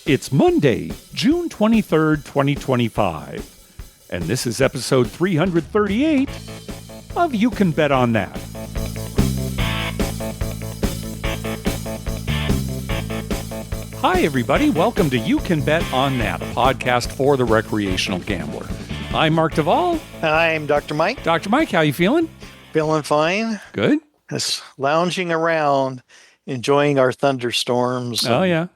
It's Monday, June 23rd, 2025, and this is episode 338 of You Can Bet on That. Hi, everybody. Welcome to You Can Bet on That, a podcast for the recreational gambler. I'm Mark Duvall. I'm Dr. Mike. Dr. Mike, how you feeling? Feeling fine. Good. Just lounging around, enjoying our thunderstorms. Oh, yeah.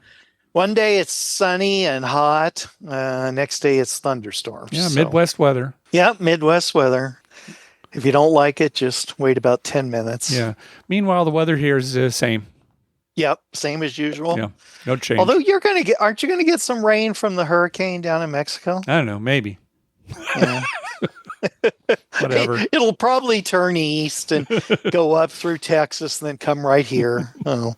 One day it's sunny and hot. Next day it's thunderstorms. Yeah, Midwest weather. Yeah, Midwest weather. If you don't like it, just wait about 10 minutes. Yeah. Meanwhile, the weather here is the same. Yep, same as usual. Yeah, no change. Although aren't you going to get some rain from the hurricane down in Mexico? I don't know, maybe. Yeah. Whatever. It'll probably turn east and go up through Texas and then come right here. Oh.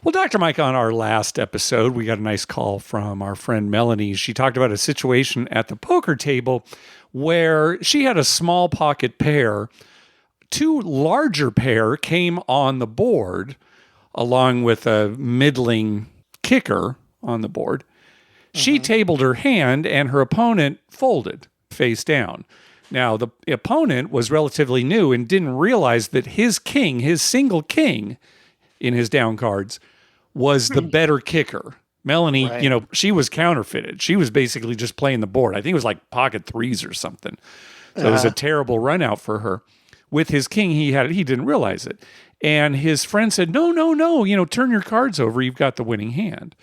Well, Dr. Mike, on our last episode, we got a nice call from our friend Melanie. She talked about a situation at the poker table where she had a small pocket pair. Two larger pair came on the board along with a middling kicker on the board. She tabled her hand and her opponent folded face down. Now, the opponent was relatively new and didn't realize that his king, his single king in his down cards, was the better kicker. Melanie, right. She was counterfeited. She was basically just playing the board. I think it was like pocket threes or something. So it was a terrible run out for her. With his king, he didn't realize it. And his friend said, no, turn your cards over. You've got the winning hand.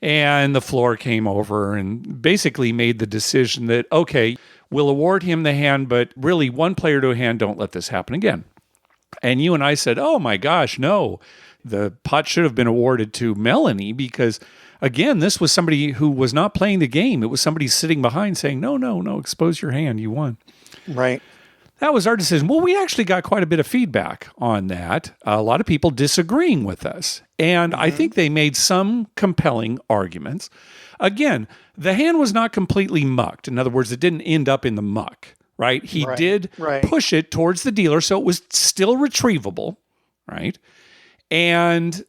And the floor came over and basically made the decision that, okay, we'll award him the hand, but really one player to a hand, don't let this happen again. And you and I said, oh my gosh, no. The pot should have been awarded to Melanie because, again, this was somebody who was not playing the game. It was somebody sitting behind saying, no, expose your hand. You won. Right. That was our decision. Well, we actually got quite a bit of feedback on that. A lot of people disagreeing with us. And I think they made some compelling arguments. Again, the hand was not completely mucked. In other words, it didn't end up in the muck, right? He did push it towards the dealer, so it was still retrievable, right? And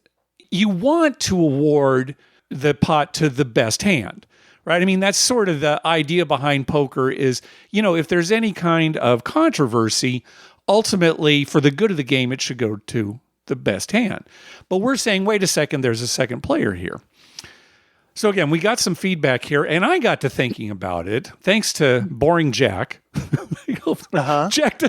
you want to award the pot to the best hand, right? I mean, that's sort of the idea behind poker is, if there's any kind of controversy, ultimately, for the good of the game, it should go to the best hand. But we're saying, wait a second, there's a second player here. So again, we got some feedback here, and I got to thinking about it, thanks to Boring Jack. Jack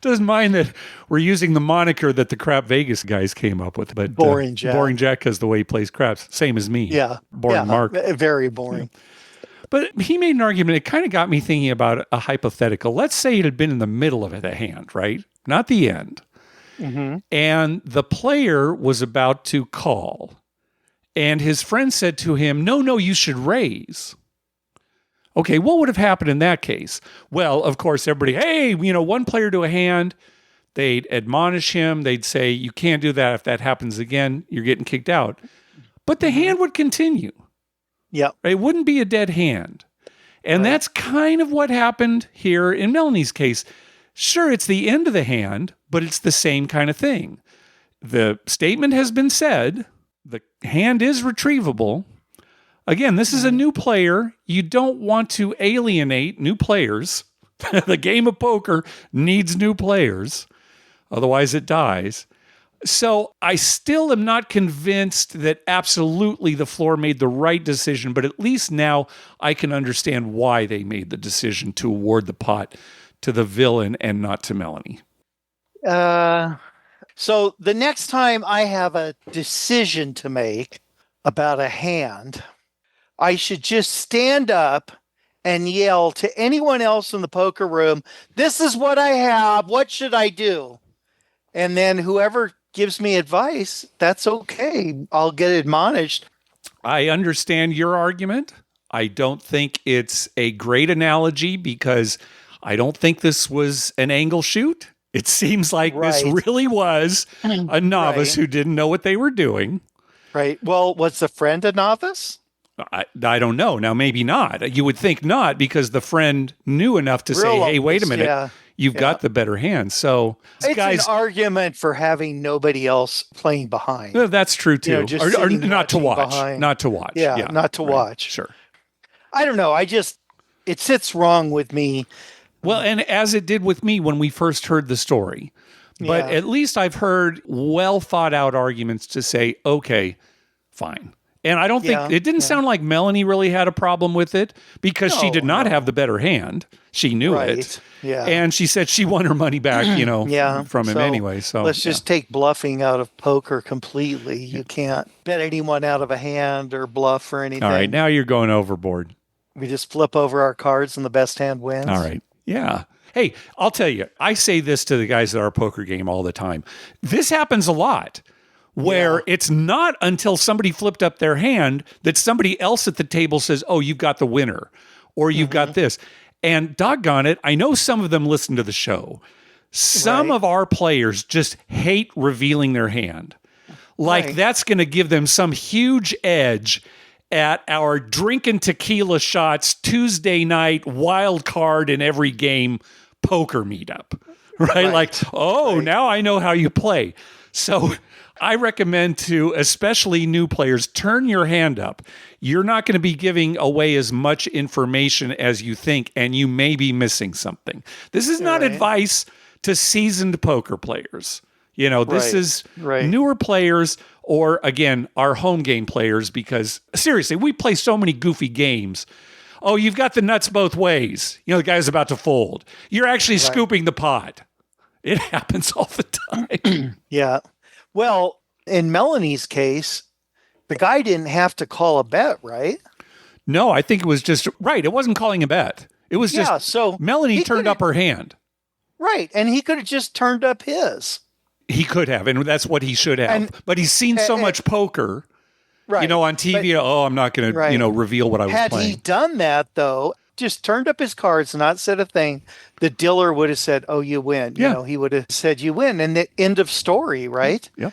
doesn't mind that we're using the moniker that the Crap Vegas guys came up with. But Boring Jack. Boring Jack because the way he plays craps, same as me. Yeah. Boring Mark. Very boring. Yeah. But he made an argument. It kind of got me thinking about a hypothetical. Let's say it had been in the middle of the hand, right? Not the end. Mm-hmm. And the player was about to call. And his friend said to him, no, you should raise. Okay, what would have happened in that case? Well, of course, everybody, hey, one player to a hand. They'd admonish him. They'd say, you can't do that. If that happens again, you're getting kicked out. But the hand would continue. Yeah. It wouldn't be a dead hand. And that's kind of what happened here in Melanie's case. Sure, it's the end of the hand, but it's the same kind of thing. The statement has been said. The hand is retrievable. Again, this is a new player. You don't want to alienate new players. The game of poker needs new players. Otherwise, it dies. So I still am not convinced that absolutely the floor made the right decision, but at least now I can understand why they made the decision to award the pot to the villain and not to Melanie. So the next time I have a decision to make about a hand, I should just stand up and yell to anyone else in the poker room, this is what I have. What should I do? And then whoever gives me advice, that's okay. I'll get admonished. I understand your argument. I don't think it's a great analogy because I don't think this was an angle shoot. It seems like this really was a novice who didn't know what they were doing. Right. Well, was the friend a novice? I don't know. Now, maybe not. You would think not because the friend knew enough to say, hey, wait a minute. you've got the better hand. So, It's guys, an argument for having nobody else playing behind. that's true too. Just Or sitting not to watch. behind. Not to watch. Yeah, not to watch. Sure. I don't know. It sits wrong with me. Well, and as it did with me when we first heard the story. But at least I've heard well thought out arguments to say, okay, fine. And I don't think it didn't sound like Melanie really had a problem with it because she did not have the better hand. She knew it. Yeah. And she said she won her money back, from him anyway. So let's just take bluffing out of poker completely. You can't bet anyone out of a hand or bluff or anything. All right. Now you're going overboard. We just flip over our cards and the best hand wins. All right. Yeah. Hey, I'll tell you, I say this to the guys at our poker game all the time. This happens a lot where it's not until somebody flipped up their hand that somebody else at the table says, oh, you've got the winner or you've got this. And doggone it, I know some of them listen to the show. Some of our players just hate revealing their hand. Like that's going to give them some huge edge at our drinking tequila shots Tuesday night wild card in every game poker meetup, right? Like, now I know how you play. So I recommend to especially new players, turn your hand up. You're not going to be giving away as much information as you think, and you may be missing something. This is not advice to seasoned poker players. This is newer players or, again, our home game players, because seriously, we play so many goofy games. Oh, you've got the nuts both ways. The guy's about to fold. You're actually scooping the pot. It happens all the time. Yeah. Well, in Melanie's case, the guy didn't have to call a bet, right? No, I think it was just, it wasn't calling a bet. It was just, so Melanie turned up her hand. Right, and he could have just turned up his. He could have, and that's what he should have. But he's seen so much poker, on TV. I'm not going to, reveal what I was playing. Had he done that, though, just turned up his cards, not said a thing, the dealer would have said, oh, you win. He would have said, you win. And the end of story, right? Yeah.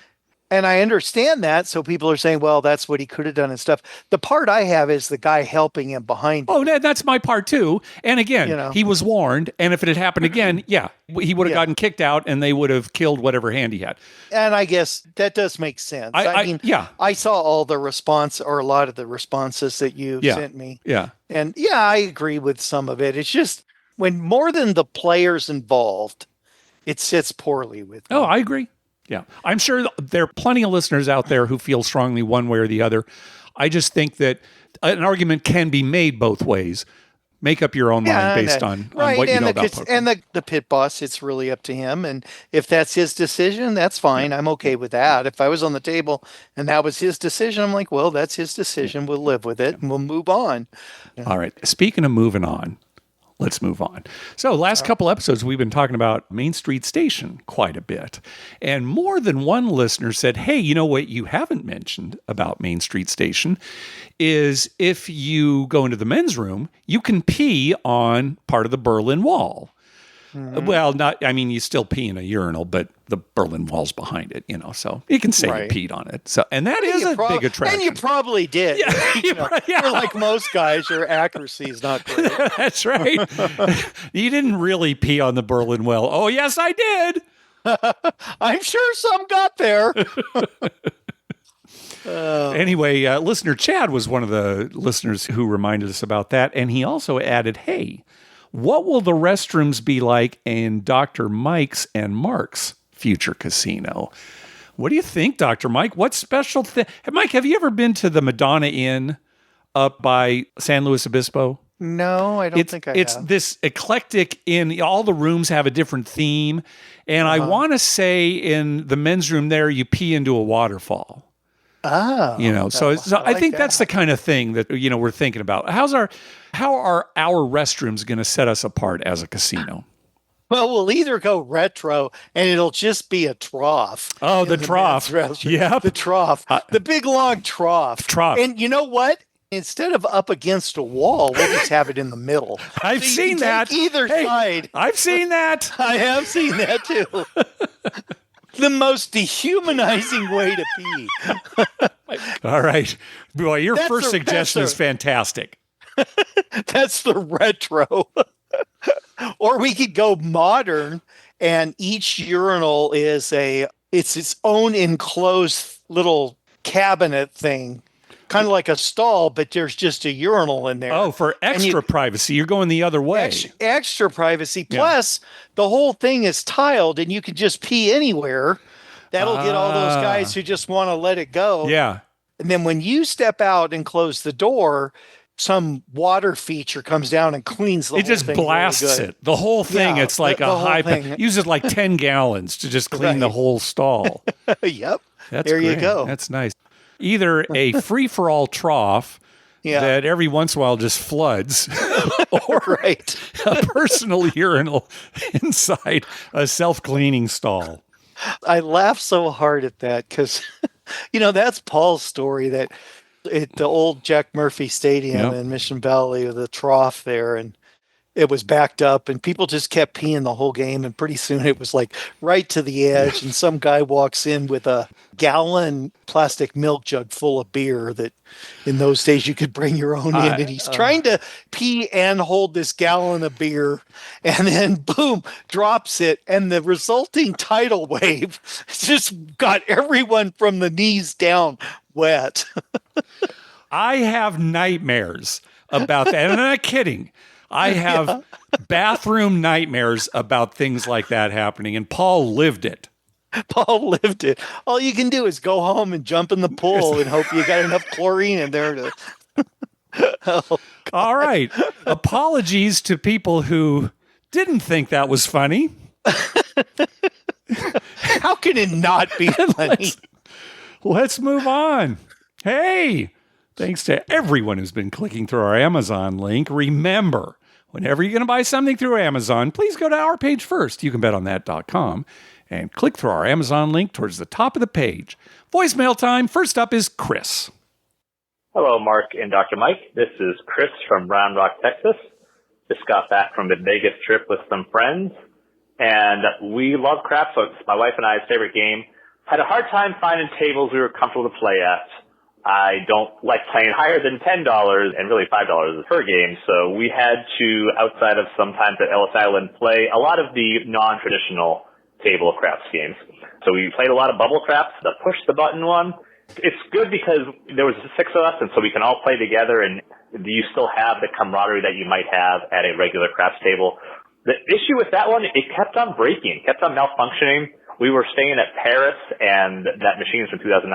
And I understand that. So people are saying, well, that's what he could have done and stuff. The part I have is the guy helping him behind him. Oh, that's my part too. And again, he was warned. And if it had happened again, he would have gotten kicked out and they would have killed whatever hand he had. And I guess that does make sense. I saw all the response or a lot of the responses that you sent me. Yeah. And I agree with some of it. It's just when more than the players involved, it sits poorly with me. Oh, I agree. Yeah, I'm sure there are plenty of listeners out there who feel strongly one way or the other. I just think that an argument can be made both ways. Make up your own mind based on what you know about poker. And the pit boss, it's really up to him. And if that's his decision, that's fine. I'm okay with that. If I was on the table and that was his decision, I'm like, well, that's his decision. We'll live with it and we'll move on. All right. Speaking of moving on, let's move on. So last couple episodes, we've been talking about Main Street Station quite a bit. And more than one listener said, hey, you know what you haven't mentioned about Main Street Station is if you go into the men's room, you can pee on part of the Berlin Wall. Mm-hmm. Well, you still pee in a urinal, but the Berlin Wall's behind it, so you can say you peed on it. So, and that is a big attraction. And you probably did. Yeah, like most guys, your accuracy is not great. That's right. You didn't really pee on the Berlin Wall. Oh, yes, I did. I'm sure some got there. Anyway, listener Chad was one of the listeners who reminded us about that. And he also added, hey, what will the restrooms be like in Dr. Mike's and Mark's future casino? What do you think, Dr. Mike? What special thing? Mike, have you ever been to the Madonna Inn up by San Luis Obispo? No, I don't think I have. It's this eclectic inn. All the rooms have a different theme. And I want to say in the men's room there, you pee into a waterfall. Oh, so I think that's the kind of thing that, we're thinking about. How are our restrooms going to set us apart as a casino? Well, we'll either go retro and it'll just be a trough. Oh, the trough. Yeah. The trough. The big long trough. And you know what? Instead of up against a wall, we'll just have it in the middle. I've seen that. Either side. I've seen that. I have seen that too. The most dehumanizing way to pee. All right. Boy, your first suggestion is fantastic. That's the retro. Or we could go modern, and each urinal is it's its own enclosed little cabinet thing, kind of like a stall, but there's just a urinal in there. Oh, for extra privacy, you're going the other way. Extra privacy. Yeah. Plus, the whole thing is tiled, and you can just pee anywhere. That'll get all those guys who just want to let it go. Yeah. And then when you step out and close the door, some water feature comes down and cleans the whole thing. It just blasts really it. The whole thing, it's like the a high... Uses like 10 gallons to just clean the whole stall. Yep. That's there great. You go. That's nice. Either a free-for-all trough that every once in a while just floods, or a personal urinal inside a self-cleaning stall. I laugh so hard at that because, that's Paul's story that at the old Jack Murphy Stadium in Mission Valley, the trough there, and it was backed up and people just kept peeing the whole game. And pretty soon it was like right to the edge. And some guy walks in with a gallon plastic milk jug full of beer that in those days you could bring your own in. And he's trying to pee and hold this gallon of beer. And then boom, drops it. And the resulting tidal wave just got everyone from the knees down wet. I have nightmares about that. And I'm not kidding. I have bathroom nightmares about things like that happening, and Paul lived it. Paul lived it. All you can do is go home and jump in the pool and hope you got enough chlorine in there to... All right. Apologies to people who didn't think that was funny. How can it not be funny? Let's move on. Hey, thanks to everyone who's been clicking through our Amazon link. Remember, whenever you're going to buy something through Amazon, please go to our page first. You can bet on that.com and click through our Amazon link towards the top of the page. Voicemail time. First up is Chris. Hello, Mark and Dr. Mike. This is Chris from Round Rock, Texas. Just got back from a Vegas trip with some friends, and we love craps. So it's my wife and I's favorite game. Had a hard time finding tables we were comfortable to play at. I don't like playing higher than $10 and really $5 per game. So we had to, outside of sometimes at Ellis Island, play a lot of the non-traditional table craps games. So we played a lot of bubble craps, the push the button one. It's good because there was 6 of us, and so we can all play together, and you still have the camaraderie that you might have at a regular craps table. The issue with that one, it kept on breaking, kept on malfunctioning. We were staying at Paris, and that machine is from 2009.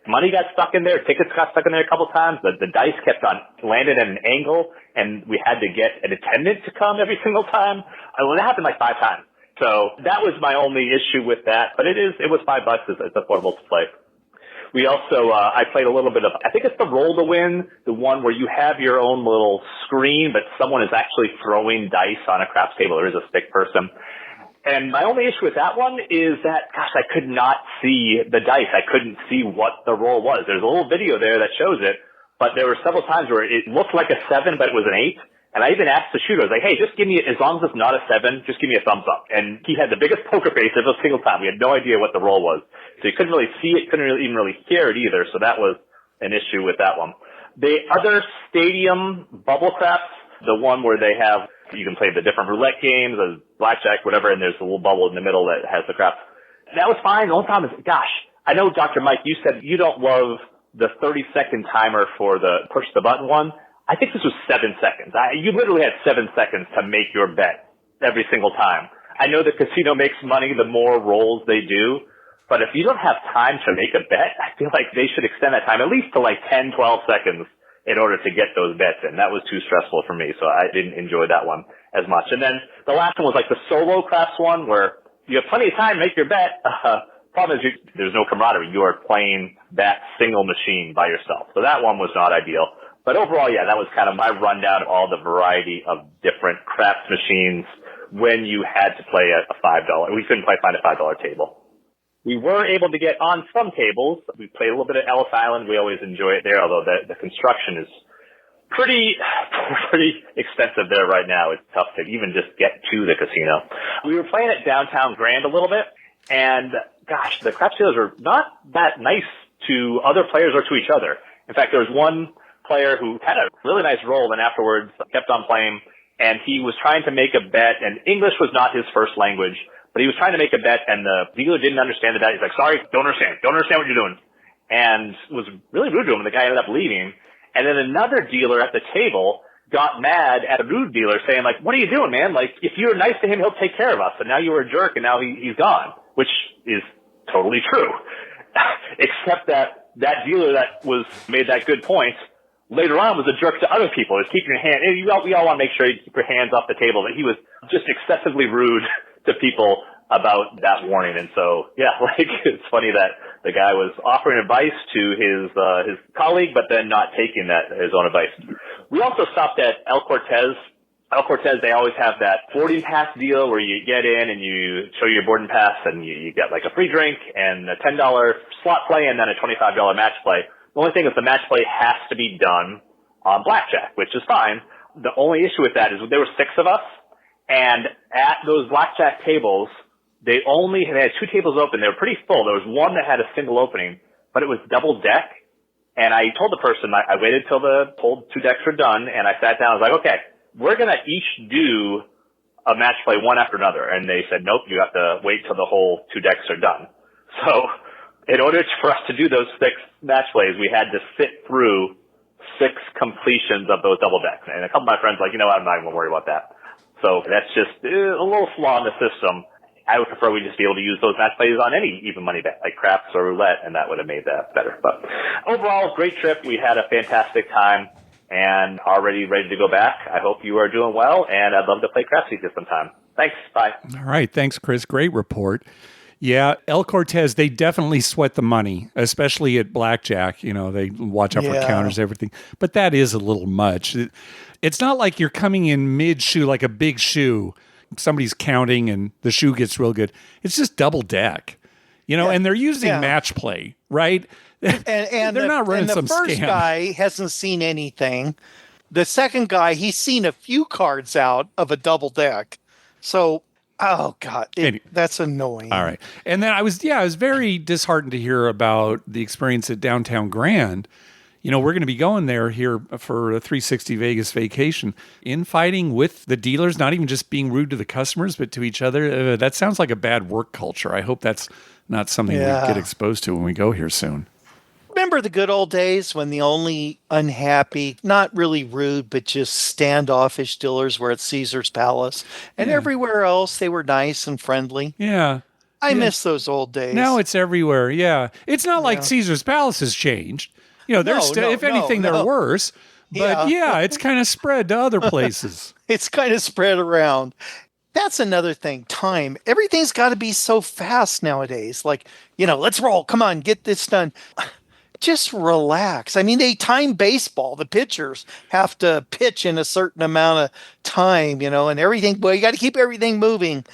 Money got stuck in there. Tickets got stuck in there a couple times. The dice kept on landing at an angle, and we had to get an attendant to come every single time. Well, that happened like 5 times. So that was my only issue with that. But it was $5. It's affordable to play. We also, I played a little bit of, I think it's the Roll to Win, the one where you have your own little screen, but someone is actually throwing dice on a craps table. There is a stick person. And my only issue with that one is that, gosh, I could not see the dice. I couldn't see what the roll was. There's a little video there that shows it, but there were several times where it looked like a 7, but it was an 8. And I even asked the shooter, I was like, hey, just give me, as long as it's not a 7, just give me a thumbs up. And he had the biggest poker face every single time. We had no idea what the roll was. So you couldn't really see it, couldn't even really hear it either. So that was an issue with that one. The other stadium bubble craps, the one where they have, you can play the different roulette games, blackjack, whatever, and there's a little bubble in the middle that has the craps. That was fine. The only problem is, gosh, I know, Dr. Mike, you said you don't love the 30-second timer for the push the button one. I think this was 7 seconds. You literally had 7 seconds to make your bet every single time. I know the casino makes money the more rolls they do, but if you don't have time to make a bet, I feel like they should extend that time at least to like 10, 12 seconds in order to get those bets in. That was too stressful for me, so I didn't enjoy that one as much. And then the last one was like the solo craps one where you have plenty of time to make your bet. Problem is there's no camaraderie. You are playing that single machine by yourself. So that one was not ideal. But overall, yeah, that was kind of my rundown of all the variety of different craps machines when you had to play a $5. We couldn't quite find a $5 table. We were able to get on some tables. We played a little bit at Ellis Island. We always enjoy it there, although the construction is pretty expensive there right now. It's tough to even just get to the casino. We were playing at Downtown Grand a little bit, and gosh, the craps tables are not that nice to other players or to each other. In fact, there was one player who had a really nice roll and afterwards kept on playing, and he was trying to make a bet, and English was not his first language, but he was trying to make a bet, and the dealer didn't understand the bet. He's like, sorry, don't understand what you're doing, and was really rude to him, and the guy ended up leaving. And then another dealer at the table got mad at a rude dealer saying, like, what are you doing, man? Like, if you're nice to him, he'll take care of us, and now you were a jerk, and now he's gone, which is totally true. Except that dealer that made that good point later on was a jerk to other people. Is keeping your hand. We all want to make sure you keep your hands off the table. But he was just excessively rude to people about that warning. And so, yeah, like it's funny that the guy was offering advice to his colleague, but then not taking his own advice. We also stopped at El Cortez. El Cortez, they always have that boarding pass deal where you get in and you show your boarding pass and you get like a free drink and a $10 slot play and then a $25 match play. The only thing is the match play has to be done on blackjack, which is fine. The only issue with that is there were 6 of us, and at those blackjack tables, they had 2 tables open. They were pretty full. There was one that had a single opening, but it was double deck. And I told the person, I waited till the whole 2 decks were done, and I sat down. I was like, okay, we're going to each do a match play one after another. And they said, nope, you have to wait till the whole 2 decks are done. So in order for us to do those 6 match plays, we had to sit through 6 completions of those double decks. And a couple of my friends were like, you know what, I'm not even worried about that. So that's just a little flaw in the system. I would prefer we just be able to use those match plays on any even money bet, like craps or roulette, and that would have made that better. But overall, great trip. We had a fantastic time and already ready to go back. I hope you are doing well, and I'd love to play craps with you sometime. Thanks. Bye. All right. Thanks, Chris. Great report. Yeah, El Cortez, they definitely sweat the money, especially at blackjack. You know, they watch out for counters, everything. But that is a little much. It's not like you're coming in mid-shoe, like a big shoe. Somebody's counting and the shoe gets real good. It's just double deck, you know, and they're using match play, right? And they're not running some scam. The first guy hasn't seen anything. The second guy, he's seen a few cards out of a double deck. So, oh God, that's annoying. All right. And then I was very disheartened to hear about the experience at Downtown Grand. You know, we're going to be going there here for a 360 Vegas vacation. Infighting with the dealers, not even just being rude to the customers, but to each other. That sounds like a bad work culture. I hope that's not something we get exposed to when we go here soon. Remember the good old days when the only unhappy, not really rude, but just standoffish dealers were at Caesar's Palace, and everywhere else they were nice and friendly. Yeah. I miss those old days. Now it's everywhere. Yeah. It's not like Caesar's Palace has changed. You know, if anything, they're worse. But it's kind of spread to other places. It's kind of spread around. That's another thing. Time. Everything's got to be so fast nowadays. Like, you know, let's roll. Come on, get this done. Just relax. I mean, they time baseball. The pitchers have to pitch in a certain amount of time, you know, and everything. Well, you got to keep everything moving.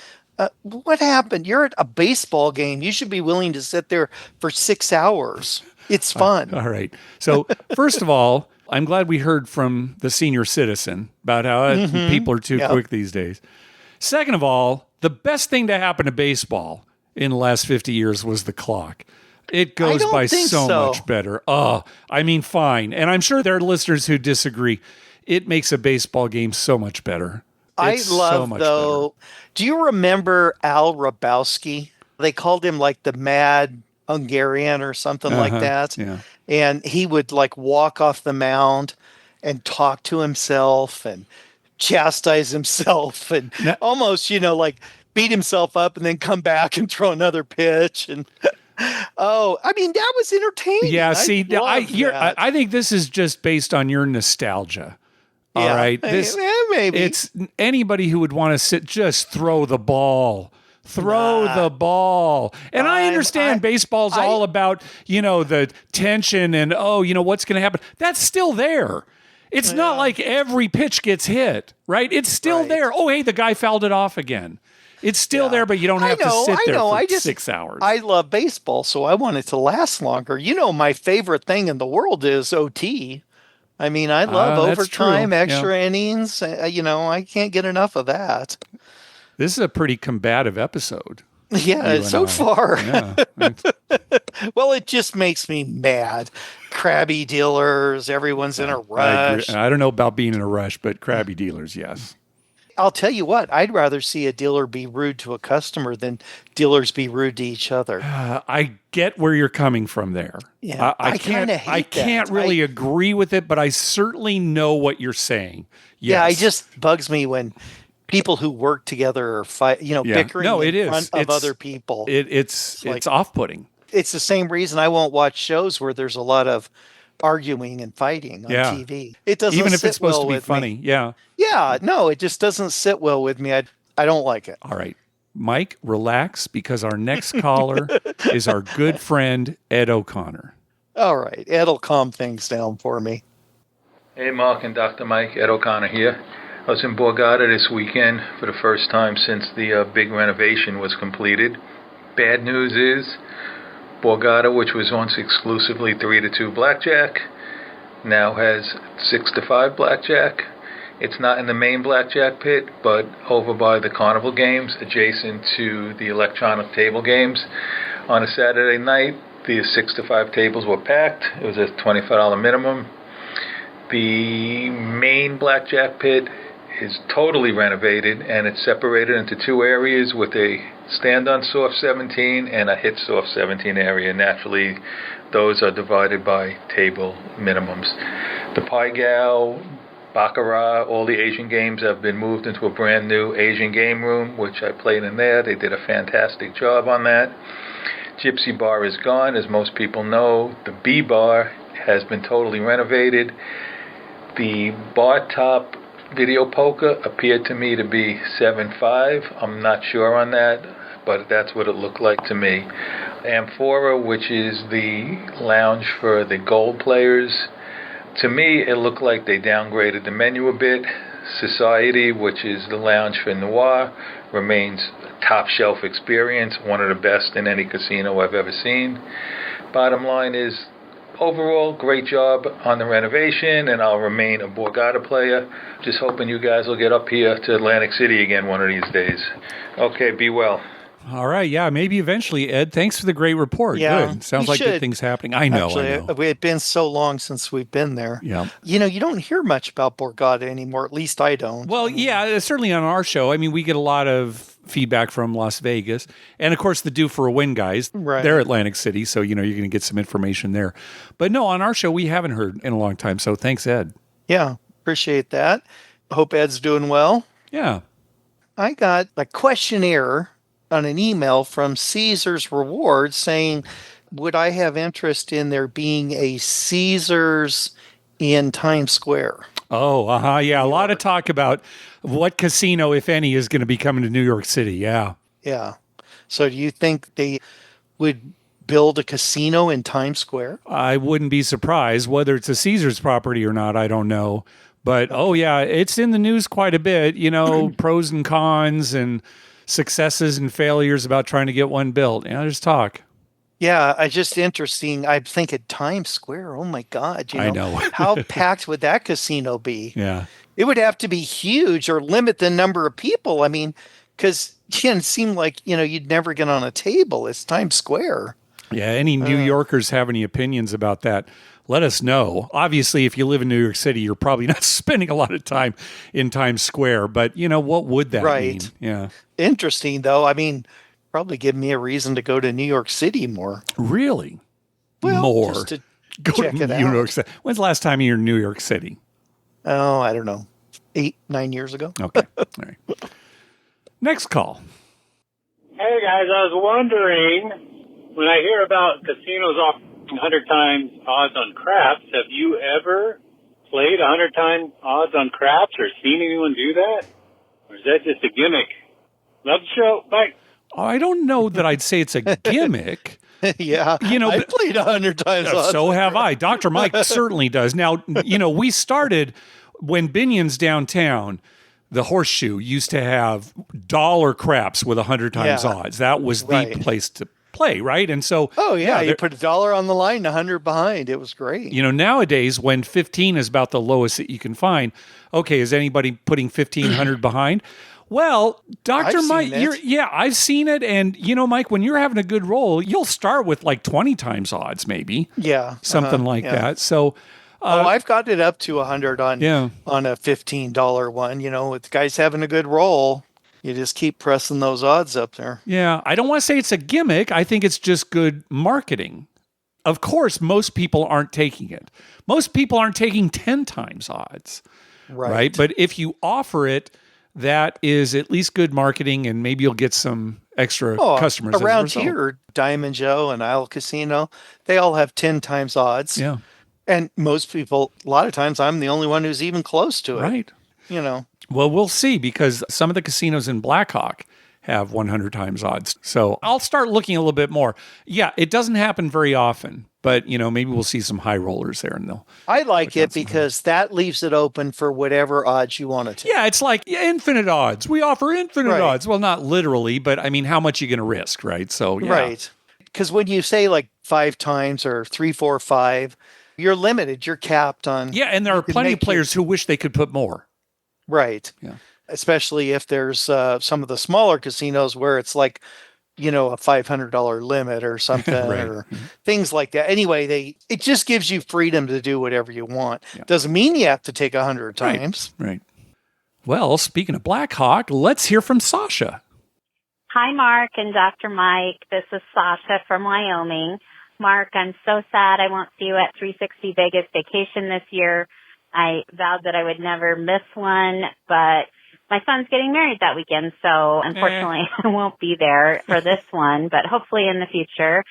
What happened? You're at a baseball game. You should be willing to sit there for 6 hours. It's fun. All right. So first of all, I'm glad we heard from the senior citizen about how people are too quick these days. Second of all, the best thing to happen to baseball in the last 50 years was the clock. It goes by so much better. I mean, fine. And I'm sure there are listeners who disagree. It makes a baseball game so much better. It's so much better. Do you remember Al Rabowski? They called him like the Mad Hungarian or something like that. Yeah. And he would like walk off the mound and talk to himself and chastise himself and almost, you know, like beat himself up and then come back and throw another pitch. And I mean, that was entertaining. Yeah, see, I think this is just based on your nostalgia. All right. Maybe. It's anybody who would want to just throw the ball. Throw the ball. And I understand baseball's all about, you know, the tension and, what's going to happen. That's still there. It's not like every pitch gets hit, right? It's still there. Oh, hey, the guy fouled it off again. It's still there, but you don't have to sit there for 6 hours. I love baseball, so I want it to last longer. You know, my favorite thing in the world is OT. I mean, I love overtime, extra innings. You know, I can't get enough of that. This is a pretty combative episode. Yeah, so far. Yeah. Well, it just makes me mad. Crabby dealers, everyone's in a rush. I don't know about being in a rush, but crabby dealers, yes. I'll tell you what, I'd rather see a dealer be rude to a customer than dealers be rude to each other. I get where you're coming from there. Yeah, I kinda hate I can't that. really agree with it, but I certainly know what you're saying. Yeah, it Yes. just bugs me when people who work together are Yeah. bickering No, it in is. front of other people. It's like off-putting. it's the same reason I won't watch shows where there's a lot of arguing and fighting on Yeah. TV. It doesn't Even if it's sit supposed well to be with funny. me. Yeah. Yeah, no, it just doesn't sit well with me. I don't like it. All right. Mike, relax because our next caller is our good friend Ed O'Connor. All right, it'll calm things down for me. Hey, Mark and Dr. Mike, Ed O'Connor here. I was in Borgata this weekend for the first time since the big renovation was completed. Bad news is Borgata, which was once exclusively 3-2 blackjack, now has 6-5 blackjack. It's not in the main blackjack pit, but over by the carnival games, adjacent to the electronic table games. On a Saturday night, the 6-5 tables were packed. It was a $25 minimum. The main blackjack pit is totally renovated, and it's separated into two areas with a stand-on soft 17 and a hit soft 17 area. Naturally, those are divided by table minimums. The Pai Gow, Baccarat, all the Asian games have been moved into a brand new Asian game room, which I played in there. They did a fantastic job on that. Gypsy Bar is gone, as most people know. The B Bar has been totally renovated. The bar top video poker appeared to me to be 7.5. I'm not sure on that, but that's what it looked like to me. Amphora, which is the lounge for the gold players, to me it looked like they downgraded the menu a bit. Society, which is the lounge for Noir, remains a top shelf experience, one of the best in any casino I've ever seen. Bottom line is, overall, great job on the renovation, and I'll remain a Borgata player. Just hoping you guys will get up here to Atlantic City again one of these days. Okay, be well. All right. Yeah, maybe eventually, Ed. Thanks for the great report. Yeah, Good. Sounds we like good should. things happening. I know. Actually, I know. it's been so long since we've been there. Yeah. You don't hear much about Borgata anymore. At least I don't. Well, yeah, certainly on our show. I mean, we get a lot of feedback from Las Vegas. And of course, the Due for a Win guys, Right. they're Atlantic City. So, you're going to get some information there. But no, on our show, we haven't heard in a long time. So thanks, Ed. Yeah, appreciate that. Hope Ed's doing well. Yeah. I got a questionnaire on an email from Caesar's Rewards saying, would I have interest in there being a Caesar's in Times Square? Oh, yeah. A lot of talk about what casino, if any, is going to be coming to New York City. Yeah. Yeah. So do you think they would build a casino in Times Square? I wouldn't be surprised. Whether it's a Caesar's property or not, I don't know. But, oh, yeah, it's in the news quite a bit, pros and cons and successes and failures about trying to get one built. Yeah, there's talk. Yeah, it's just interesting. I'm thinking Times Square. Oh my God! I know. How packed would that casino be? Yeah. It would have to be huge or limit the number of people. I mean, because it seemed like you'd never get on a table. It's Times Square. Yeah. Any New Yorkers have any opinions about that? Let us know. Obviously, if you live in New York City, you're probably not spending a lot of time in Times Square. But what would that mean? Yeah. Interesting, though. I mean, probably give me a reason to go to New York City more. Really? Well, more. just to Go check to it New out. York City. When's the last time you were in New York City? Oh, I don't know. 8-9 years ago. Okay. All right. Next call. Hey guys, I was wondering, when I hear about casinos offering 100 times odds on craps, have you ever played 100 times odds on craps or seen anyone do that? Or is that just a gimmick? Love the show. Bye. I don't know that I'd say it's a gimmick. Yeah. I played 100 times. So have I. Dr. Mike certainly does. Now, we started when Binion's downtown, the Horseshoe used to have dollar craps with 100 times Yeah. odds. That was the Right. place to play, right? And so, Oh, yeah. You there- put $1 on the line, 100 behind. It was great. nowadays when 15 is about the lowest that you can find, okay, is anybody putting 1,500 behind? Well, Dr. I've Mike, seen it. I've seen it. And, Mike, when you're having a good roll, you'll start with like 20 times odds, maybe. Yeah. Something like yeah. that. So, I've got it up to 100 on Yeah. on a $15 one. With guys having a good roll, you just keep pressing those odds up there. Yeah. I don't want to say it's a gimmick. I think it's just good marketing. Of course, most people aren't taking it. Most people aren't taking 10 times odds. Right. But if you offer it, that is at least good marketing, and maybe you'll get some extra customers. Around here, Diamond Joe and Isle Casino, they all have 10 times odds. Yeah. And most people, a lot of times, I'm the only one who's even close to it. Right. Well, we'll see, because some of the casinos in Blackhawk have 100 times odds. So I'll start looking a little bit more. Yeah, it doesn't happen very often, but maybe we'll see some high rollers there, and they'll. I like it because that leaves it open for whatever odds you want to take. Yeah, it's like infinite odds. We offer infinite odds. Well, not literally, but I mean, how much are you going to risk, right? So, yeah. Right. Because when you say like 5 times or 3, 4, 5, you're limited. You're capped on. Yeah, and there are plenty of players who wish they could put more. Right. Yeah. Especially if there's some of the smaller casinos where it's like, a $500 limit or something or things like that. Anyway, it just gives you freedom to do whatever you want. Yeah. Doesn't mean you have to take 100 times. Right. Well, speaking of Blackhawk, let's hear from Sasha. Hi, Mark and Dr. Mike. This is Sasha from Wyoming. Mark, I'm so sad I won't see you at 360 Vegas Vacation this year. I vowed that I would never miss one, but my son's getting married that weekend, so unfortunately I won't be there for this one, but hopefully in the future.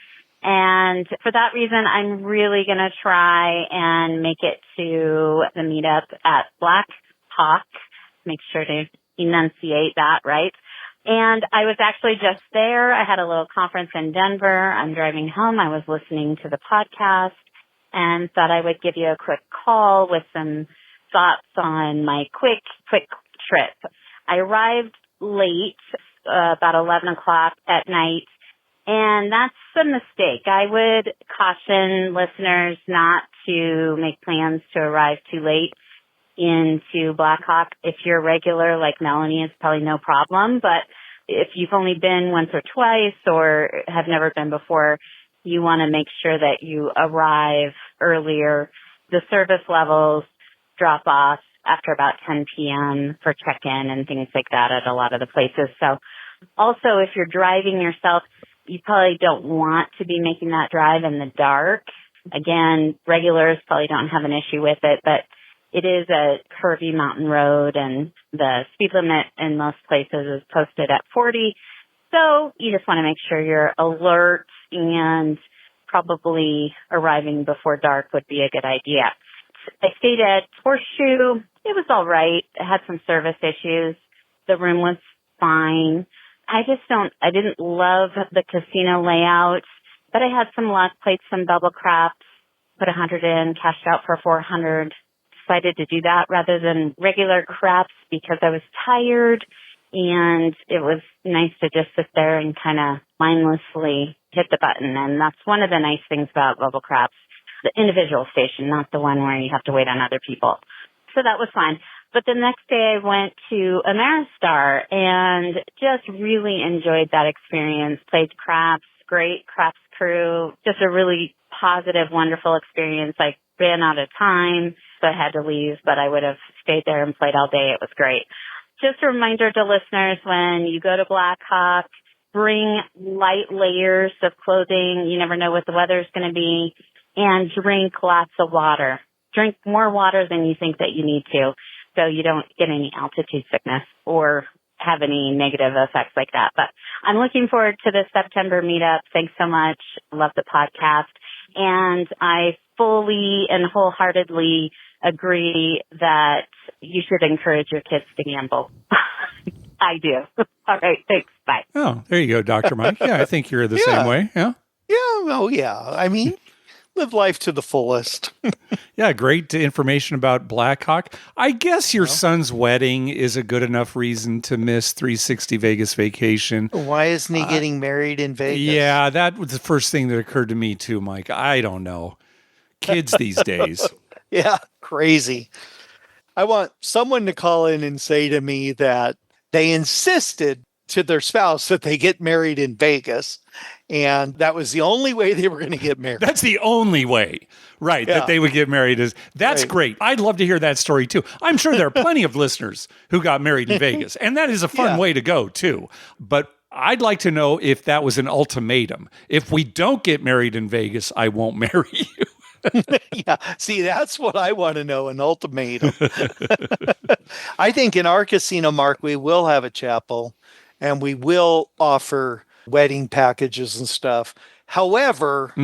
And for that reason, I'm really going to try and make it to the meetup at Black Hawk. Make sure to enunciate that right. And I was actually just there. I had a little conference in Denver. I'm driving home. I was listening to the podcast and thought I would give you a quick call with some thoughts on my quick trip. I arrived late, about 11 o'clock at night, and that's a mistake. I would caution listeners not to make plans to arrive too late into Blackhawk. If you're regular like Melanie, it's probably no problem, but if you've only been once or twice or have never been before, you want to make sure that you arrive earlier. The service levels drop off after about 10 p.m. for check-in and things like that at a lot of the places. So also, if you're driving yourself, you probably don't want to be making that drive in the dark. Again, regulars probably don't have an issue with it, but it is a curvy mountain road and the speed limit in most places is posted at 40. So you just want to make sure you're alert, and probably arriving before dark would be a good idea. I stayed at Horseshoe. It was all right. It had some service issues. The room was fine. I didn't love the casino layout, but I had some luck, played some double craps, put 100 in, cashed out for 400. Decided to do that rather than regular craps because I was tired, and it was nice to just sit there and kind of mindlessly hit the button. And that's one of the nice things about bubble craps, the individual station, not the one where you have to wait on other people. So that was fine. But the next day I went to Ameristar and just really enjoyed that experience. Played craps, great craps crew, just a really positive, wonderful experience. I ran out of time, so I had to leave, but I would have stayed there and played all day. It was great. Just a reminder to listeners, when you go to Black Hawk, bring light layers of clothing. You never know what the weather's going to be. And drink lots of water. Drink more water than you think that you need to, so you don't get any altitude sickness or have any negative effects like that. But I'm looking forward to the September meetup. Thanks so much. Love the podcast. And I fully and wholeheartedly agree that you should encourage your kids to gamble. I do. All right. Thanks. Bye. Oh, there you go, Dr. Mike. Yeah, I think you're the same way. Yeah. Yeah. Oh, yeah. I mean, live life to the fullest. Yeah, great information about Blackhawk. I guess your son's wedding is a good enough reason to miss 360 Vegas Vacation. Why isn't he getting married in Vegas? Yeah, that was the first thing that occurred to me too, Mike. I don't know. Kids these days. Yeah, crazy. I want someone to call in and say to me that they insisted to their spouse that they get married in Vegas. And that was the only way they were going to get married. That's the only way, right, that they would get married. That's great. I'd love to hear that story too. I'm sure there are plenty of listeners who got married in Vegas, and that is a fun way to go too. But I'd like to know if that was an ultimatum. If we don't get married in Vegas, I won't marry you. Yeah. See, that's what I want to know, an ultimatum. I think in our casino, Mark, we will have a chapel and we will offer wedding packages and stuff. However,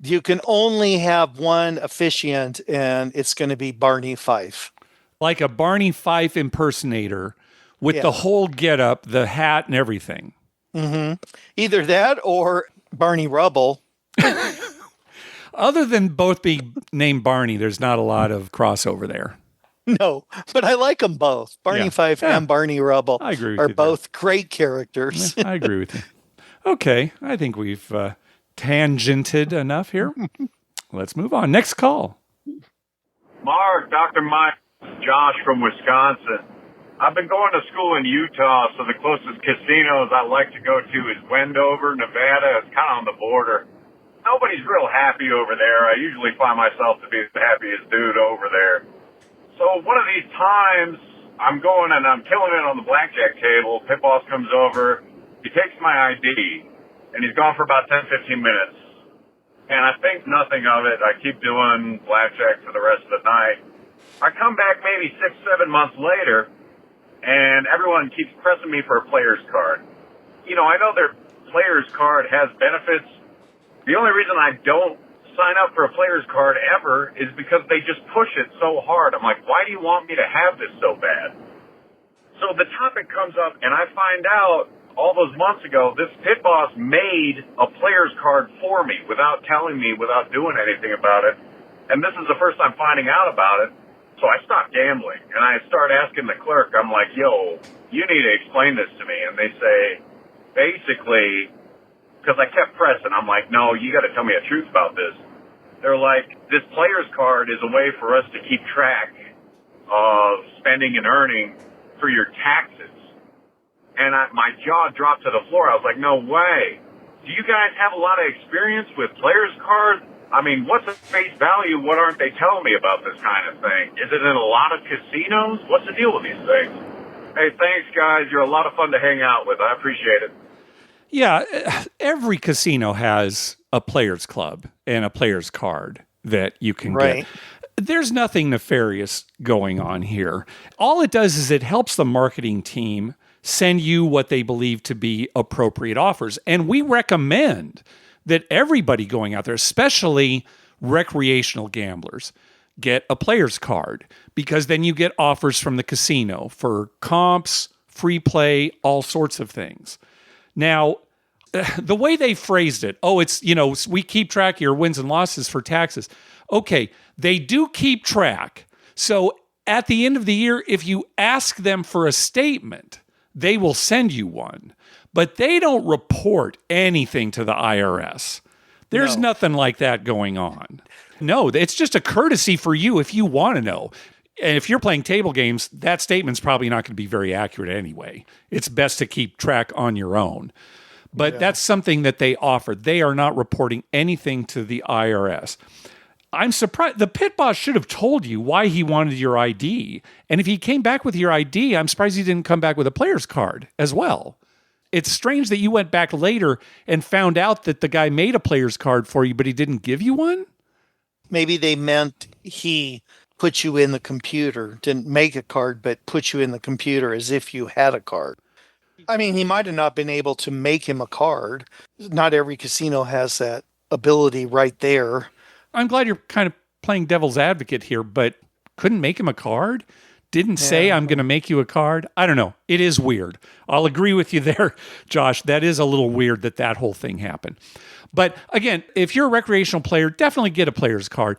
you can only have one officiant, and it's going to be Barney Fife. Like a Barney Fife impersonator with the whole getup, the hat and everything. Mm-hmm. Either that or Barney Rubble. Other than both being named Barney, there's not a lot of crossover there. No, but I like them both. Barney Fife and Barney Rubble I agree with are you both great characters. I agree with you. Okay, I think we've tangented enough here. Let's move on. Next call. Mark, Dr. Mike, Josh from Wisconsin. I've been going to school in Utah, so the closest casinos I like to go to is Wendover, Nevada. It's kind of on the border. Nobody's real happy over there. I usually find myself to be the happiest dude over there. So one of these times, I'm going and I'm killing it on the blackjack table. Pit boss comes over. He takes my ID, and he's gone for about 10, 15 minutes. And I think nothing of it. I keep doing blackjack for the rest of the night. I come back maybe 6, 7 months later, and everyone keeps pressing me for a player's card. You know, I know their player's card has benefits. The only reason I don't sign up for a player's card ever is because they just push it so hard. I'm like, why do you want me to have this so bad? So the topic comes up, and I find out all those months ago, this pit boss made a player's card for me without telling me, without doing anything about it. And this is the first time finding out about it. So I stopped gambling, and I start asking the clerk, I'm like, yo, you need to explain this to me. And they say, basically, because I kept pressing, I'm like, no, you got to tell me the truth about this. They're like, this player's card is a way for us to keep track of spending and earning for your taxes. And my jaw dropped to the floor. I was like, no way. Do you guys have a lot of experience with players' cards? I mean, what's the face value? What aren't they telling me about this kind of thing? Is it in a lot of casinos? What's the deal with these things? Hey, thanks, guys. You're a lot of fun to hang out with. I appreciate it. Yeah, every casino has a players club and a players card that you can get. There's nothing nefarious going on here. All it does is it helps the marketing team send you what they believe to be appropriate offers. And we recommend that everybody going out there, especially recreational gamblers, get a player's card, because then you get offers from the casino for comps, free play, all sorts of things. Now, the way they phrased it, it's, we keep track of your wins and losses for taxes. Okay, they do keep track. So at the end of the year, if you ask them for a statement, they will send you one, but they don't report anything to the IRS. There's nothing like that going on. No, it's just a courtesy for you if you want to know. And if you're playing table games, that statement's probably not going to be very accurate anyway. It's best to keep track on your own. But that's something that they offer. They are not reporting anything to the IRS. I'm surprised. The pit boss should have told you why he wanted your ID. And if he came back with your ID, I'm surprised he didn't come back with a player's card as well. It's strange that you went back later and found out that the guy made a player's card for you, but he didn't give you one? Maybe they meant he put you in the computer, didn't make a card, but put you in the computer as if you had a card. I mean, he might have not been able to make him a card. Not every casino has that ability right there. I'm glad you're kind of playing devil's advocate here, but couldn't make him a card? Didn't say, I'm going to make you a card? I don't know. It is weird. I'll agree with you there, Josh. That is a little weird that whole thing happened. But again, if you're a recreational player, definitely get a player's card.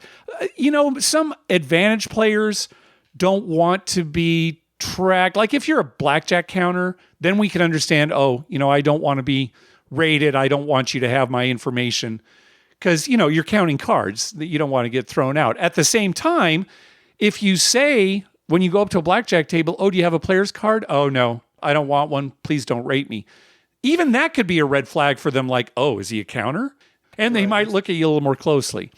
Some advantage players don't want to be tracked. Like if you're a blackjack counter, then we can understand, I don't want to be rated. I don't want you to have my information. Because, you're counting cards that you don't want to get thrown out. At the same time, if you say, when you go up to a blackjack table, do you have a player's card? Oh, no, I don't want one. Please don't rate me. Even that could be a red flag for them, like, oh, is he a counter? And they might look at you a little more closely.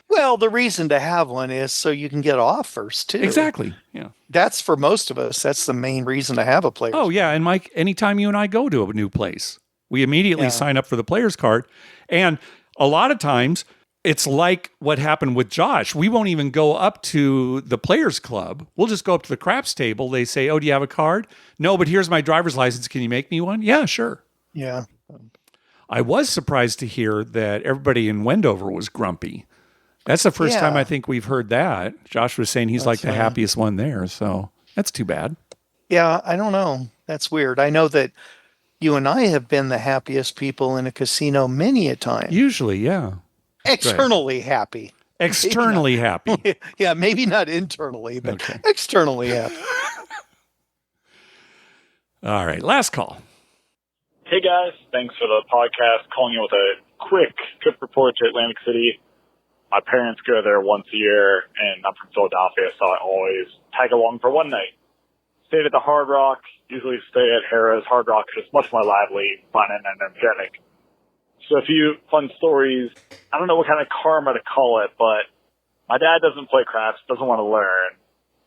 Well, the reason to have one is so you can get offers too. Exactly. Yeah. That's for most of us. That's the main reason to have a player's Oh, yeah. And Mike, anytime you and I go to a new place, we immediately sign up for the player's card. And a lot of times it's like what happened with Josh. We won't even go up to the players club. We'll just go up to the craps table. They say, oh, do you have a card? No, but here's my driver's license. Can you make me one? Yeah, sure. Yeah. I was surprised to hear that everybody in Wendover was grumpy. That's the first time I think we've heard that. Josh was saying he's like the happiest one there. So that's too bad. Yeah, I don't know. That's weird. I know that you and I have been the happiest people in a casino many a time. Usually, yeah. Externally happy. Externally happy. Yeah, maybe not internally, but externally happy. All right, last call. Hey guys, thanks for the podcast. Calling you with a quick trip report to Atlantic City. My parents go there once a year, and I'm from Philadelphia, so I always tag along for one night. Stayed at the Hard Rock, usually stay at Harrah's. Hard Rock is much more lively, fun, and energetic. So a few fun stories. I don't know what kind of karma to call it, but my dad doesn't play craps, doesn't want to learn,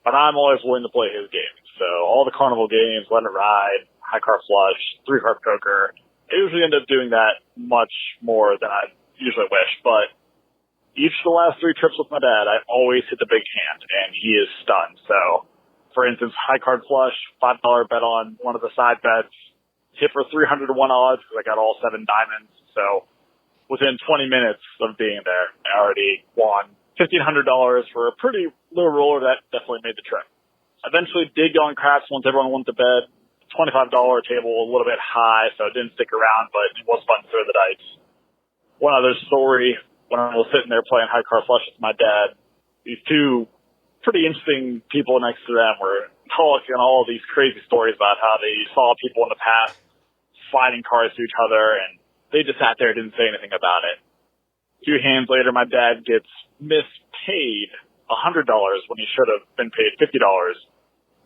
but I'm always willing to play his games. So all the carnival games, Let It Ride, High Card Flush, 3-card poker, I usually end up doing that much more than I usually wish, but each of the last 3 trips with my dad, I always hit the big hand, and he is stunned. So, for instance, High Card Flush, $5 bet on one of the side bets, hit for 300 to 1 odds because I got all 7 diamonds. So, within 20 minutes of being there, I already won $1,500 for a pretty low roller that definitely made the trip. Eventually digged on craps once everyone went to bed. $25 table, a little bit high, so it didn't stick around, but it was fun to throw the dice. One other story. When I was sitting there playing High Card Flush with my dad, these 2 pretty interesting people next to them were talking all these crazy stories about how they saw people in the past sliding cards to each other, and they just sat there and didn't say anything about it. A few hands later, my dad gets mispaid $100 when he should have been paid $50.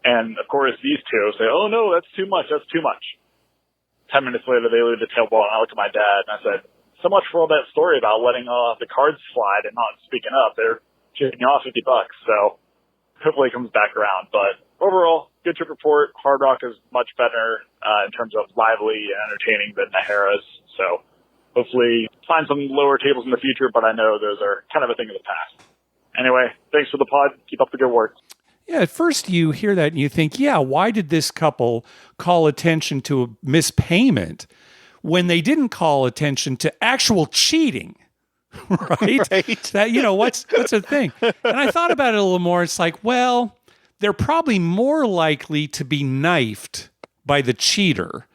And, of course, these 2 say, oh, no, that's too much, that's too much. 10 minutes later, they leave the table, and I looked at my dad, and I said, so much for all that story about letting the cards slide and not speaking up. They're chipping off $50, so hopefully it comes back around. But overall, good trip report. Hard Rock is much better in terms of lively and entertaining than the Harrah's. So hopefully find some lower tables in the future, but I know those are kind of a thing of the past. Anyway, thanks for the pod. Keep up the good work. Yeah, at first you hear that and you think, yeah, why did this couple call attention to a mispayment when they didn't call attention to actual cheating, right? That, what's the thing? And I thought about it a little more. It's like, well, they're probably more likely to be knifed by the cheater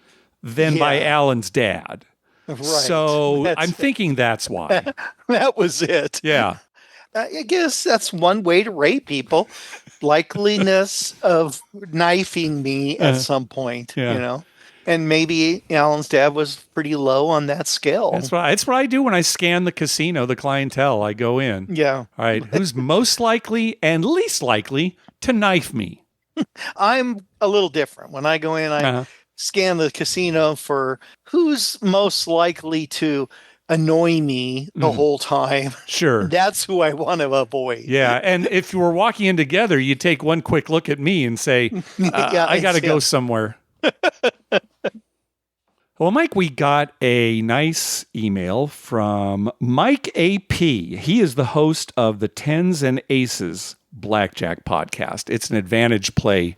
than by Alan's dad. Right. So I'm thinking that's why. That was it. Yeah. I guess that's one way to rate people. Likeliness of knifing me at some point, And maybe Alan's dad was pretty low on that scale. That's what I do when I scan the casino, the clientele. I go in. Yeah. All right. Who's most likely and least likely to knife me? I'm a little different. When I go in, I scan the casino for who's most likely to annoy me the whole time. Sure. That's who I want to avoid. Yeah. And if you were walking in together, you take one quick look at me and say, I got to go somewhere. Well, Mike, we got a nice email from Mike AP. He is the host of the Tens and Aces Blackjack podcast. It's an advantage play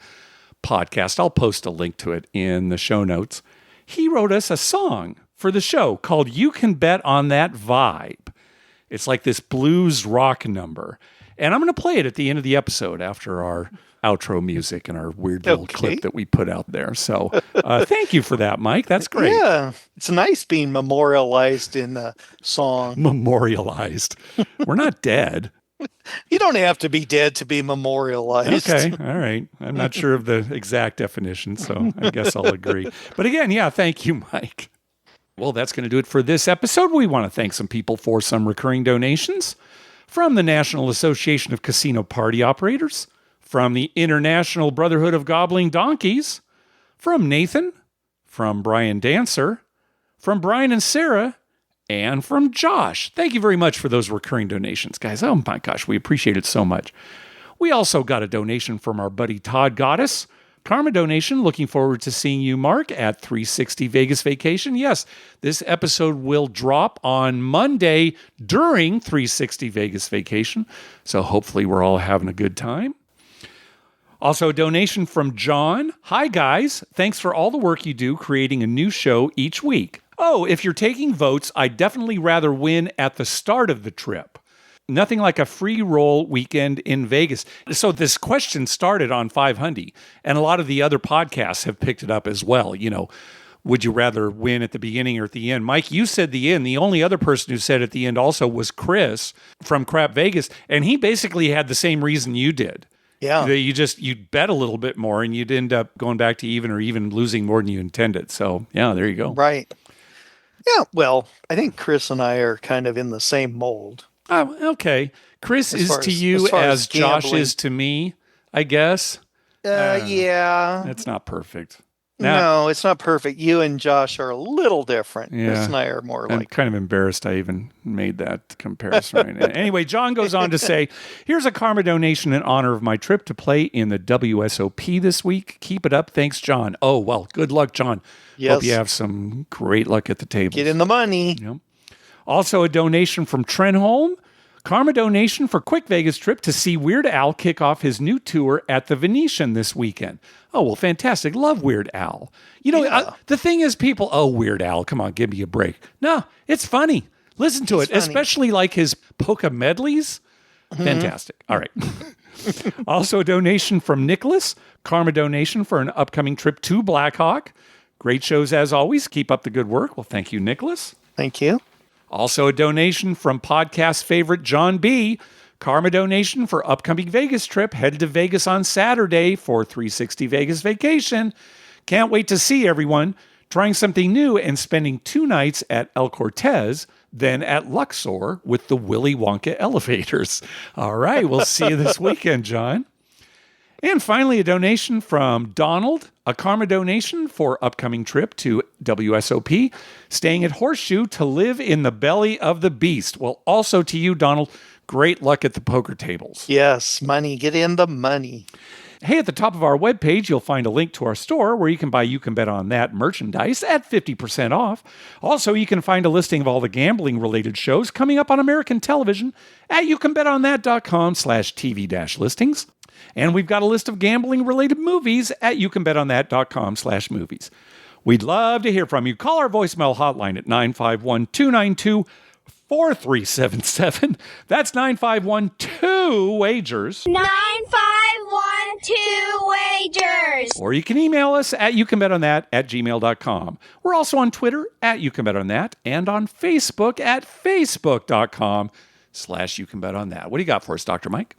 podcast. I'll post a link to it in the show notes. He wrote us a song for the show called You Can Bet on That Vibe. It's like this blues rock number. And I'm going to play it at the end of the episode after our outro music and our weird little clip that we put out there. So thank you for that, Mike. That's great. Yeah, it's nice being memorialized in the song. Memorialized. We're not dead. You don't have to be dead to be memorialized. Okay, all right. I'm not sure of the exact definition, so I guess I'll agree. But again, yeah, thank you, Mike. Well, that's going to do it for this episode. We want to thank some people for some recurring donations from the National Association of Casino Party Operators, from the International Brotherhood of Gobbling Donkeys, from Nathan, from Brian Dancer, from Brian and Sarah, and from Josh. Thank you very much for those recurring donations, guys. Oh my gosh, we appreciate it so much. We also got a donation from our buddy Todd Goddess. Karma donation. Looking forward to seeing you, Mark, at 360 Vegas Vacation. Yes, this episode will drop on Monday during 360 Vegas Vacation. So hopefully we're all having a good time. Also, a donation from John. Hi, guys. Thanks for all the work you do creating a new show each week. Oh, if you're taking votes, I'd definitely rather win at the start of the trip. Nothing like a free roll weekend in Vegas. So this question started on 500, and a lot of the other podcasts have picked it up as well. You know, would you rather win at the beginning or at the end? Mike, you said the end. The only other person who said at the end also was Chris from Crap Vegas, and he basically had the same reason you did. Yeah. You'd bet a little bit more, and you'd end up going back to even or even losing more than you intended. So, yeah, there you go. Right. Yeah, well, I think Chris and I are kind of in the same mold. Oh, okay. Chris is to you as Josh is to me, I guess. Yeah. It's not perfect. No, it's not perfect. You and Josh are a little different. Yeah. Chris and I are more I'm like... kind of embarrassed I even made that comparison right now. Anyway, John goes on to say, here's a karma donation in honor of my trip to play in the WSOP this week. Keep it up. Thanks, John. Oh, well, good luck, John. Yes. Hope you have some great luck at the table. Get in the money. Yep. Also, a donation from Trenholm. Karma donation for quick Vegas trip to see Weird Al kick off his new tour at the Venetian this weekend. Oh, well, fantastic. Love Weird Al. You know, the thing is, people, Weird Al, come on, give me a break. No, it's funny. Listen to it, especially like his polka medleys. Mm-hmm. Fantastic. All right. Also, a donation from Nicholas. Karma donation for an upcoming trip to Blackhawk. Great shows as always. Keep up the good work. Well, thank you, Nicholas. Thank you. Also, a donation from podcast favorite John B. Karma donation for upcoming Vegas trip. Headed to Vegas on Saturday for 360 Vegas Vacation. Can't wait to see everyone. Trying something new and spending 2 nights at El Cortez, then at Luxor with the Willy Wonka elevators. All right, we'll see you this weekend, John. And finally, a donation from Donald, a karma donation for upcoming trip to WSOP, staying at Horseshoe to live in the belly of the beast. Well, also to you, Donald, great luck at the poker tables. Yes, money. Get in the money. Hey, at the top of our webpage, you'll find a link to our store where you can buy You Can Bet On That merchandise at 50% off. Also, you can find a listing of all the gambling-related shows coming up on American television at youcanbetonThat.com/TV-listings. And we've got a list of gambling-related movies at youcanbetonThat.com/movies. We'd love to hear from you. Call our voicemail hotline at 951-292-4377. That's 951-2-WAGERS. 9512-WAGERS. Or you can email us at youcanbetonthat@gmail.com. We're also on Twitter at youcanbetonthat and on Facebook at facebook.com/youcanbetonthat. What do you got for us, Dr. Mike?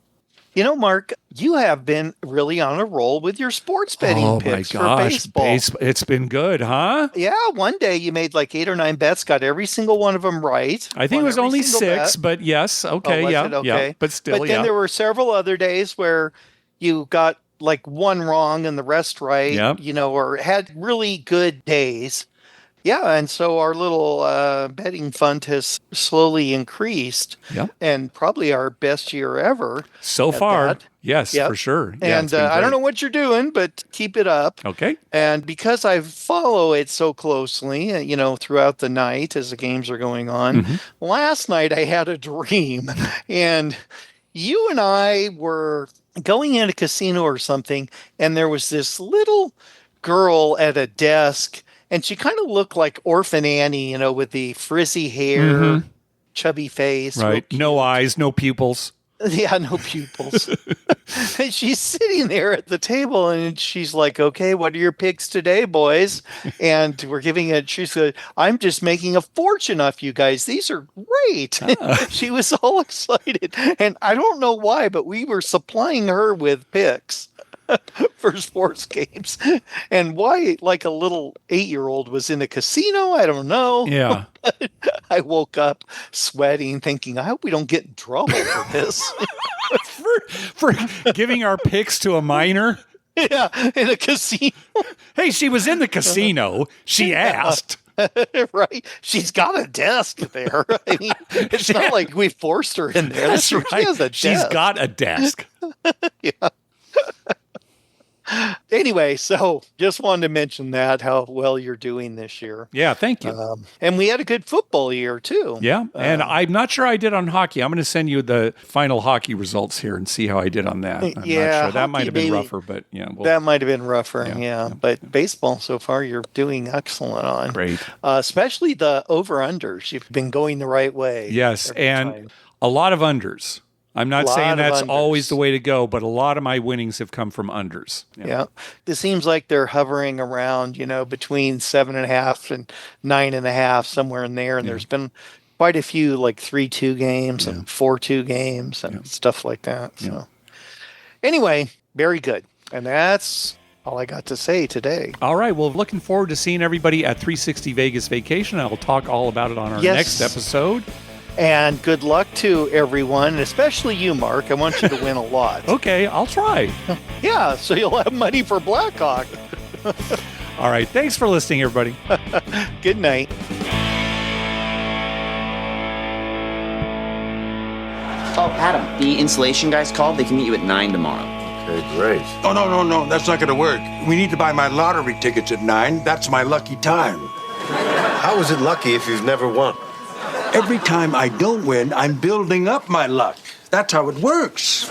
You know, Mark, you have been really on a roll with your sports betting picks for baseball. It's been good, huh? Yeah, one day you made like 8 or 9 bets, got every single one of them right. I think it was only 6, but yes, okay, yeah, but still, But then there were several other days where you got like one wrong and the rest right, you know, or had really good days. Yeah, and so our little betting fund has slowly increased, and probably our best year ever so far. Yes, for sure. And I don't know what you're doing, but keep it up. Okay. And because I follow it so closely, you know, throughout the night as the games are going on, last night I had a dream, and you and I were going in a casino or something, and there was this little girl at a desk. And she kind of looked like Orphan Annie, you know, with the frizzy hair, chubby face. Right. No eyes, no pupils. Yeah, no pupils. And she's sitting there at the table and she's like, okay, what are your picks today, boys? And we're giving it, she said, I'm just making a fortune off you guys. These are great. She was all excited. And I don't know why, but we were supplying her with picks for sports games. And why, like a little 8-year-old was in a casino, I don't know. Yeah. I woke up sweating, thinking, I hope we don't get in trouble for this. for giving our picks to a minor. Yeah, in a casino. Hey, she was in the casino. She asked. Right. She's got a desk there. I mean, it's not like we forced her in there. That's right. She has a She's desk. got a desk. Yeah. Anyway, so just wanted to mention that, how well you're doing this year. Yeah, thank you. And we had a good football year, too. Yeah, and I'm not sure I did on hockey. I'm going to send you the final hockey results here and see how I did on that. I'm not sure. That might have been rougher, but yeah. That might have been rougher, Yeah. But baseball, so far, you're doing excellent on. Great. Especially the over-unders. You've been going the right way. Yes, and time. a lot of unders. I'm not saying that's unders. always the way to go, but a lot of my winnings have come from unders. Yeah. It seems like they're hovering around, between 7.5 and 9.5, somewhere in there. And there's been quite a few like 3-2 games and 4-2 games and stuff like that. So anyway, very good. And that's all I got to say today. All right. Well, looking forward to seeing everybody at 360 Vegas Vacation. I'll talk all about it on our next episode. And good luck to everyone, and especially you, Mark. I want you to win a lot. Okay, I'll try. Yeah, so you'll have money for Blackhawk. All right. Thanks for listening, everybody. Good night. Oh, Adam, the installation guys called. They can meet you at 9 tomorrow. Okay, great. Oh, no. That's not going to work. We need to buy my lottery tickets at 9. That's my lucky time. How is it lucky if you've never won? Every time I don't win, I'm building up my luck. That's how it works.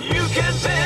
You can bet.